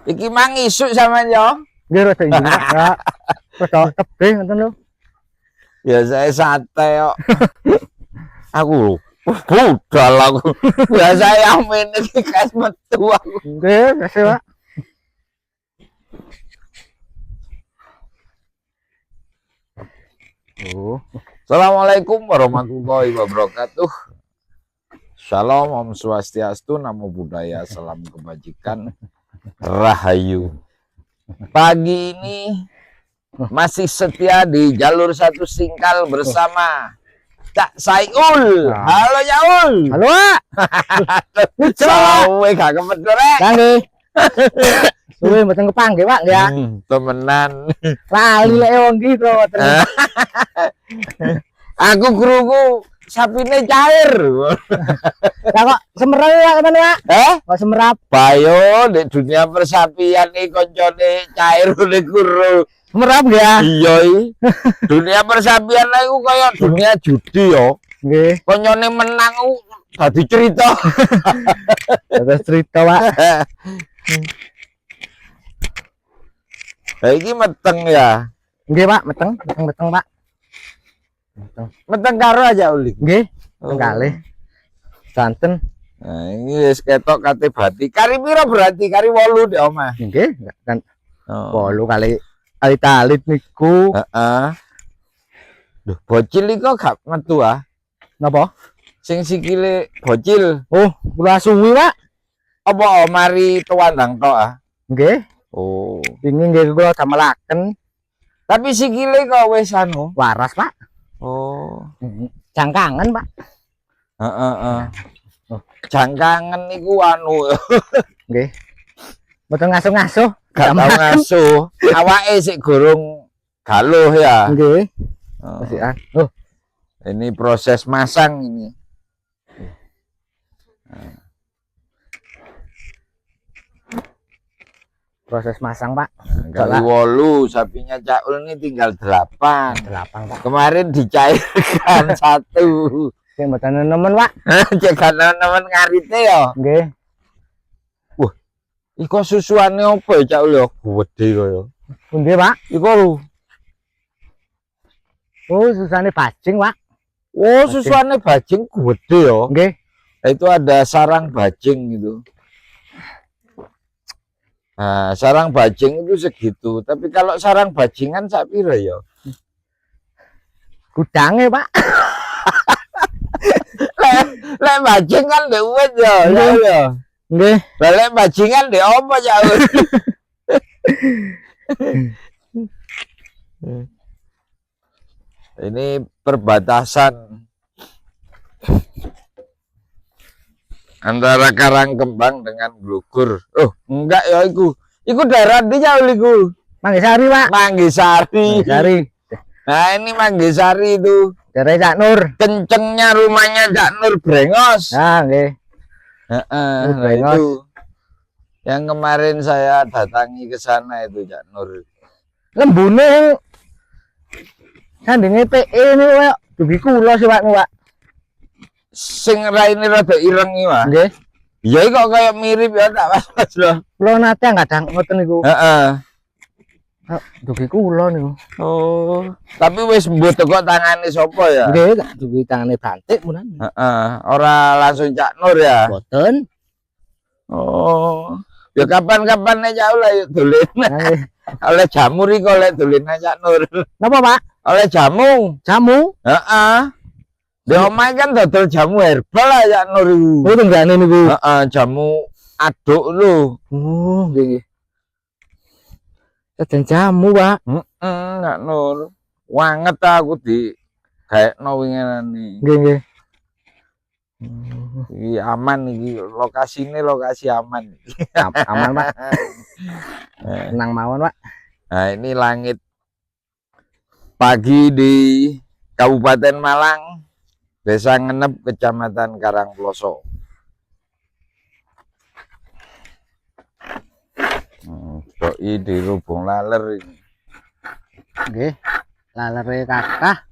Iki mang isuk sampean yo. Nggih rada injing Pak. Rada tebih ngoten lho. Ya saya santai kok. Aku budal aku. Biasa yang main iki kas metu aku. Nggih, kasih Pak. Assalamualaikum warahmatullahi wabarakatuh. Shalom, Om Swastiastu, Namo Buddhaya, salam kebajikan, Rahayu. Pagi ini masih setia di jalur satu Singkal bersama Cak Saiul. Halo Yaul. Halo Pak. Sawe gak kemedor rek. Nggih. Suwe mboten kepanggih Pak ya. Temenan. Lali lek wong iki to. Aku krungu sapine cair. Lah kok semerap ya teman Pak? Kok semerap? Bayo di dunia persapian iki koncone cair oleh guru. Semerap ya? Iya iki. Dunia persapian iku kaya dunia judi yo. Nggih. Koncone menang dadi cerita. Terus cerita Pak. Lah iki meteng ya. Nggih Pak, meteng Pak. Meteng karo aja uli. Nggih. Kalih. Santen. Nah, ini wis ketok kate bati. Kari piro berarti? Kari 8 di omah. Nggih, kan 8 kali talit niku. Heeh. Duh, bocil iki kok gak metu ah. Napa? Sing sikile bocil. Oh, kula suwi Pak. Apa mari tuandang tok ah? Nggih. Oh. Ini nggih kula damelaken. Tapi sikile kok wis anu Waras Pak. Oh. Jangkangan Pak. Heeh. Jangkangan niku anu. Nggih. Mboten ngasuh-ngasuh. Gak tau ngasuh. Awake sik gorong galuh ya. Nggih. Oh. Ini proses masang ini. Proses masang Pak. Kali 8 sapinya Caul ini tinggal 8 Pak. Kemarin dicairkan 1. Sing mboten nemen Pak. Cekan teman ngarite ya. Nggih. Wah, iko susuane apa ya Caul ya? Gede kaya. Pundi Pak? Iko lho. Oh, susane bajing Pak. Oh, susuane bajing gede ya. Nggih. Itu ada sarang bajing gitu. Nah, sarang bajing itu segitu. Tapi kalau sarang bajingan sak pira ya? Gudange, Pak. Lek bajing kan ndek uwit ya, ya. Nggih. Lah lek bajingan ndek apa ya? Ini perbatasan antara Karangkembang dengan Glugur. Oh, enggak ya iku. Iku daerah ndi Caul iku? Manggisari, Pak. Manggisari. Manggisari. Nah, ini Manggisari itu. Daerah Cak Nur. Kencengnya rumahnya Cak Nur Brengos. Nah, nggih. Nah, itu. Yang kemarin saya datangi ke sana itu Cak Nur. Lembune sandinge PE niku koyo dugi kula sih Pak, Pak. Sing raine rada ireng iki, Mas. Nggih. Ya kok kayak mirip ya tak Mas lho. Kula nate ngadang ngoten niku. Heeh. Dugi kula niku. Oh, tapi wis mbut teko tangane sapa ya? Nggih, dugi tangane Bantik munan. Heeh, ora langsung Cak Nur ya. Boten. Oh. Ya kapan-kapan nek Cak Ul yuk dolen. Oleh jamur iki oleh dolen Cak Nur. Napa, Pak? Oleh jamu. Jamu? Heeh. Di omah kan dodol jamu herbal lah Cak Nur iku. Oh, tenggane niku. Heeh, jamu aduk lho. Oh, nggih. Sedang jamu, Pak. Cak Nur. Wanget aku di gaekno winginane. Nggih, nggih. Iki aman iki, lokasine lokasi aman. Aman, Pak. Tenang mawon, Pak. Nah, ini langit pagi di Kabupaten Malang, Desa Ngenep, Kecamatan Karangploso. Doi di Rubung Laler ini. Nggih. Lalere kathah.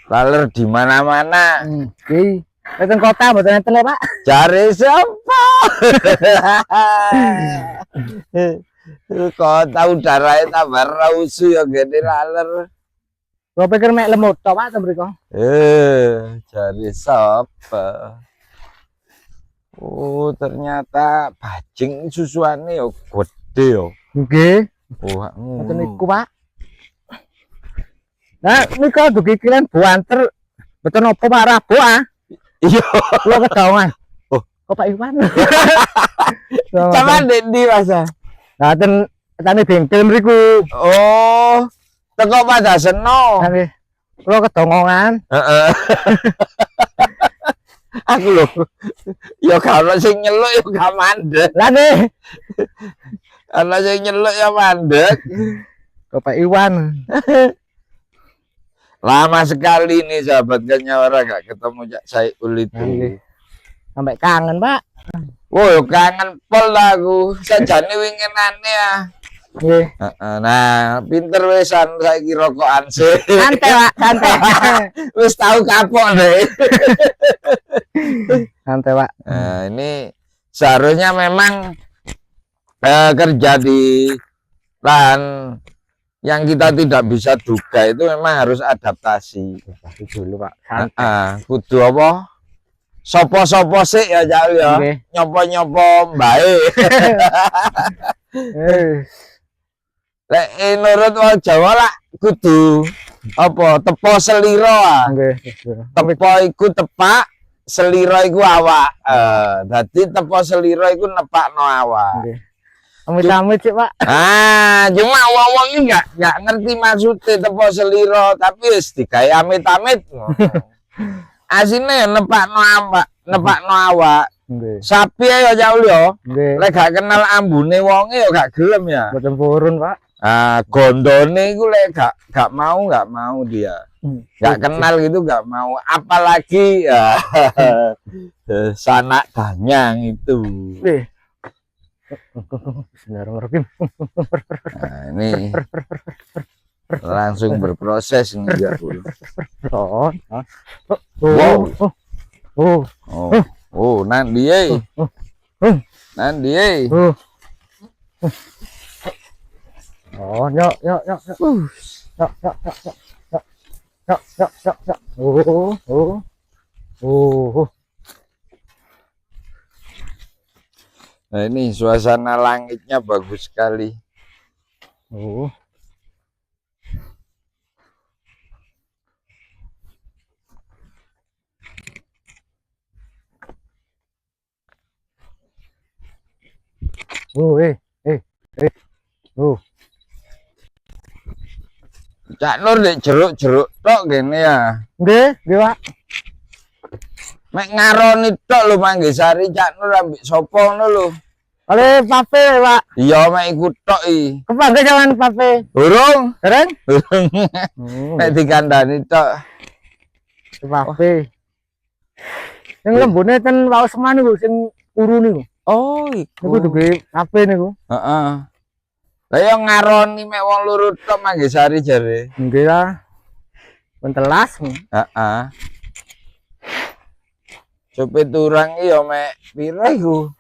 Laler di mana-mana. Nggih. Nek kota mboten enten, Pak. Cari siapa? Kok tahu darahnya tambah rausu ya gede laler. Gua pikir mek lemut tok Pak mriko. Jari sapa? Oh, ternyata bajing susuane yo gede yo. Nggih, Wah, ngoten niku Pak. Nah, niku dugi kilen buanter. Betul nopo Pak Rabu ah? iya. Kula kedongan. Oh. Kok Pak Iwan? Sama Dendi masa. Nah, tani bengkel mriku. Oh, teko pada seno. Nggih. Kula kedongan. Heeh. Aku lho. Ya kalau sing nyeluk ya gak mandek. Lah nih, Kalau sing nyeluk ya mandek. kok Pak Iwan. Lama sekali nih sahabat Kanyawara gak ketemu Cak Saiful itu. Nggih. Sampai kangen, Pak. Woi, kangen pol lah aku. Sajane winginane ya. Nggih. Nah, pinter wesan saiki rokokan sih. Santai, Pak, santai. Wis tahu kapok deh. Santai, Pak. Nah, ini seharusnya memang kerja di lahan yang kita tidak bisa duga itu memang harus adaptasi. Pasti dulu, Pak. Santai. Kudu apa? Sopo-sopo sih ya Cak ya. Nggih. Nyopo-nyopo baik. Lek nurut wong Jawa lah kudu apa tepo seliro ah. Nggih. Tepo iku tepak, seliro iku awak. Dadi tepo seliro iku nepakno awak. Nggih. Amit-amit sih, Pak. Cuma wong-wong iki enggak ngerti maksudnya tepo seliro, tapi wis digawe amit-amit. Asine nepakno awak, nepakno awak. Nggih. Sapi ya jauh yo. Nggih. Lek gak kenal ambune wonge ya gak gelem ya. Boten purun, Pak. Gondone iku lek gak mau dia. Gak kenal gitu gak mau. Apalagi ya sanak danyang itu. Nggih. Bismillahirrahmanirrahim. Nah, ini langsung berproses ini ya. Oh. Wow. Oh. Oh, nanti nanti Oh, yuk. Oh. Nah, ini suasana langitnya bagus sekali. Oh. Oh, Oh. Cak Nur dek jeruk-jeruk tok gini ya. Nggih, Pak. Mek ngaroni tok lho Manggesari Cak Nur ambek sapa ngono lho. Oleh Pape, Pak. Iya mek iku tok i. Kepangge jaman Pape. Urung. Keren? Mek dikandani tok. Pape. Sing lembune ten waos semana niku sing uru niku. Oh, Niku duwe Pape niku. Heeh. Lah yo ngaroni mek wong loro tok Manggesari jare. Nggih lah. Pentelas. Heeh. Cope turang yo mek pira iku?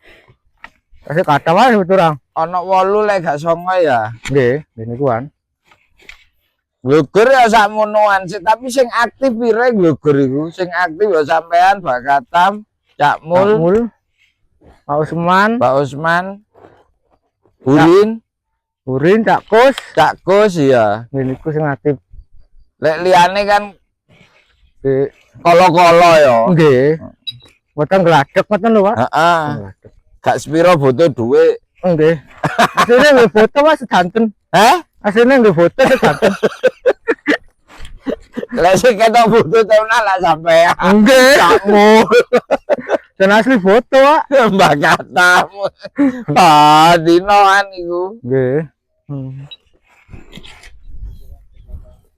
Kasih kata wae turang. Ana 8 lek gak 9 ya. Nggih, niku kan. Glugur ya sakmonoan sih, tapi sing aktif pira glugur iku? Sing aktif ya sampean Pak Katam, Cak Mul, Pak Usman, Urin, Cak Kus. Cak Kus ya. Niku sing aktif. Lek liyane kan Nggih. kolo-kolo ya. Nggih. Mboten gladek ngoten lho, Pak. Heeh. Gak sepiro butuh duit. Nggih. Asline nggih foto Mas sedanten. Hah? Asline nggih foto sedanten. Lek sing ketok butuh tenan lah sampean. Nggih. Kamu Dan asli foto, Pak. Mbak Katam. Dinoan iku. Nggih.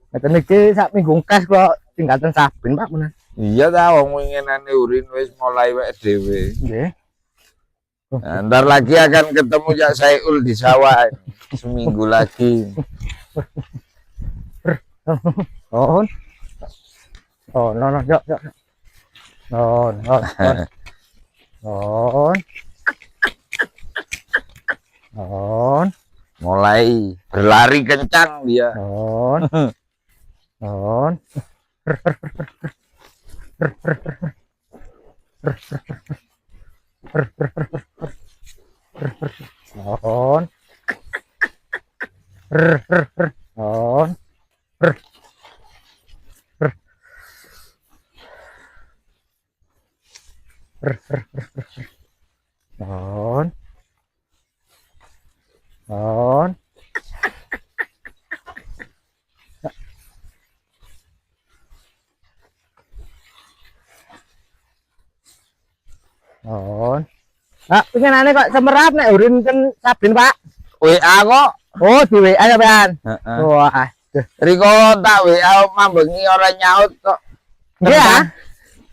Ngeten iki sak minggu kas kok tingkatan saben, Pak, menan. Iya ta wong winginane Urin wis mulai wek dhewe. Nggih. Nah, ntar lagi akan ketemu Cak Saiful di sawah seminggu lagi. Oh. Oh, no, yuk. No. mulai berlari kencang dia. Non. Non. Non. Non. Non. Non. Non. Ah, pengenane kok semerap nek urin kan Sabin, Pak. WA kok. Oh, di WA sampean. Heeh. Wah, Riko tak WA mambengi orang nyaut kok. iya.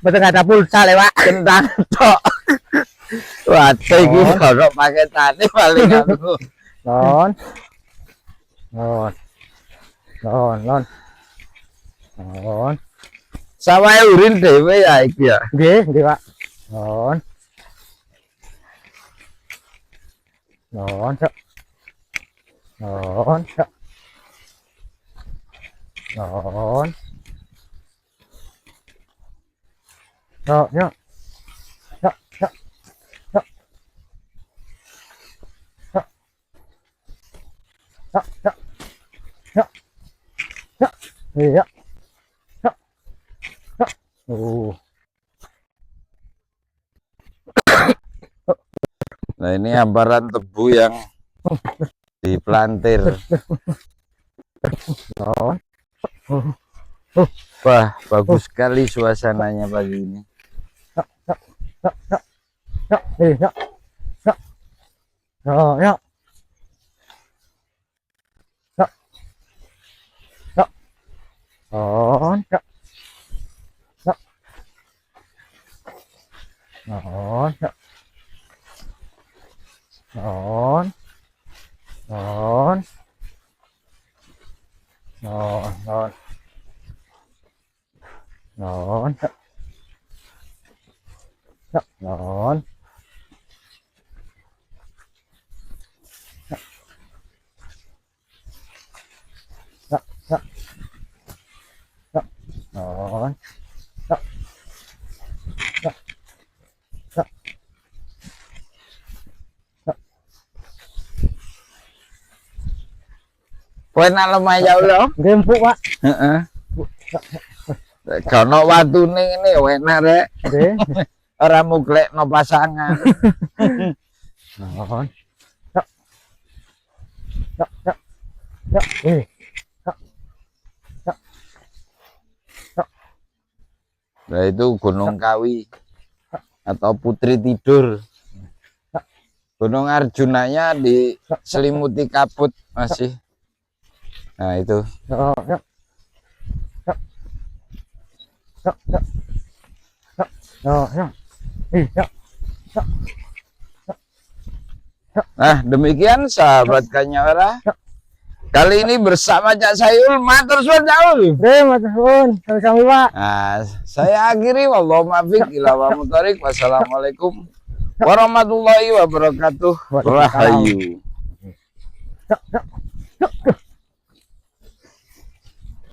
Betul nggak ada pulsa lewat. Kentang tok. Waduh iki Oh. kalau paketane paling aku. Non. Non. Non, non. Non. Sama urin dhewe ya iki ya. Nggih, nggih, Pak. Non. Non, Cok. Non, Cok. Non. Cok, Cok. Cok, Cok. Cok. Cok. Cok, Cok. Cok. Cok. Iya. Cok. Cok. Nah ini hamparan tebu yang diplantir. Non. Wah, bagus sekali suasananya pagi ini. Cok, cok, cok, cok. Cok, iya. Cok. Cok, cok. Cok. Cok. Non, Cok. Cok. Non, Cok. Non. Non. Non, non. Non, Cok. Cok, non. Cok, cok. Cok, non. Cok. Cok. Cok. Kowe nak lemah ya Allah. Nggih, empuk, Pak. Heeh. Kono watune ngene ya enak rek. Nggih. Ora muglekno pasangan. Non. Cok. Cok, cok. Cok, eh. Cok. Cok. Cok. Nah itu Gunung Kawi atau Putri Tidur. Gunung Arjunanya diselimuti kabut masih. Nah itu. Cok, cok. Cok. Cok, cok. Cok, cok, cok. Ih, cok. Cok. Nah demikian sahabat Kanyawara. Kali ini bersama Cak Sayul, matur suwun Cak Sayul. Nggih, matur suwun. Sami-sami, Pak. Nah, saya akhiri wallahu muwaffiq ila aqwamit thoriq. Wassalamualaikum warahmatullahi wabarakatuh. Waalaikumsalam. Rahayu. Cok, cok. Cok, cok.